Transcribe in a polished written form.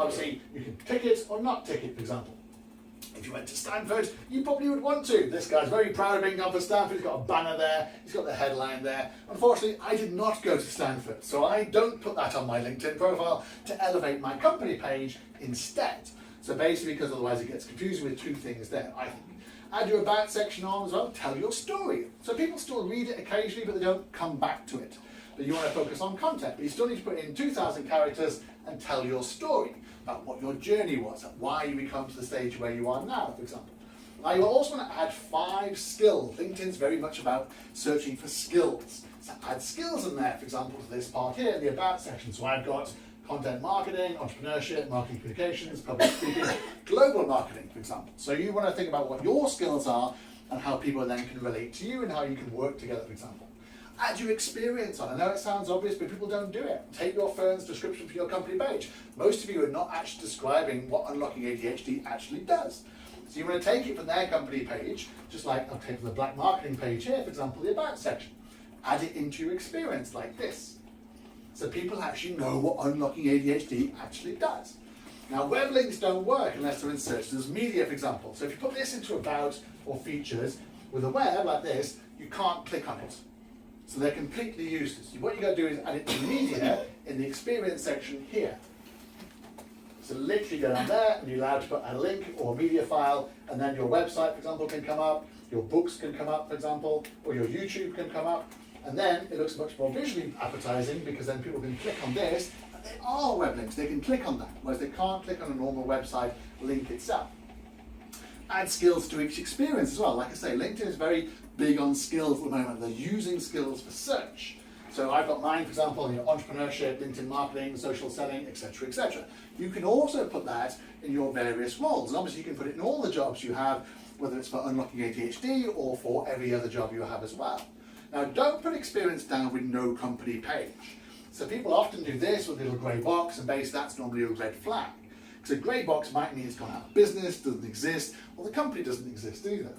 Obviously, you can tick it or not tick it, for example. If you went to Stanford, you probably would want to. This guy's very proud of being gone for Stanford. He's got a banner there. He's got the headline there. Unfortunately, I did not go to Stanford, so I don't put that on my LinkedIn profile to elevate my company page instead. So basically, because otherwise it gets confusing with two things there, I think. Add your about section on as well. Tell your story. So people still read it occasionally, but they don't come back to it. But you want to focus on content, but you still need to put in 2,000 characters and tell your story about what your journey was, why you become to the stage where you are now, for example. Now you also want to add 5 skills. LinkedIn's very much about searching for skills. So add skills in there, for example, to this part here, the about section. So I've got content marketing, entrepreneurship, marketing communications, public speaking, global marketing, for example. So you want to think about what your skills are and how people then can relate to you and how you can work together, for example. Add your experience on. I know it sounds obvious, but people don't do it. Take your firm's description for your company page. Most of you are not actually describing what Unlocking ADHD actually does. So you want to take it from their company page, just like I'll take the black marketing page here, for example, the about section. Add it into your experience like this. So people actually know what Unlocking ADHD actually does. Now, web links don't work unless they're in search as media, for example. So if you put this into about or features with a web like this, you can't click on it. So they're completely useless. What you got to do is add it to media in the experience section here. So literally go down there and you're allowed to put a link or a media file, and then your website, for example, can come up, your books can come up, for example, or your YouTube can come up, and then it looks much more visually appetizing because then people can click on this, and they are web links, they can click on that, whereas they can't click on a normal website link itself. Add skills to each experience as well. Like I say, LinkedIn is very big on skills at the moment. They're using skills for search. So I've got mine, for example, entrepreneurship, LinkedIn marketing, social selling, etc., etc. You can also put that in your various roles. And obviously you can put it in all the jobs you have, whether it's for Unlocking ADHD or for every other job you have as well. Now, don't put experience down with no company page. So people often do this with a little grey box, and that's normally a red flag. Because a grey box might mean it's gone out of business, doesn't exist, or the company doesn't exist either.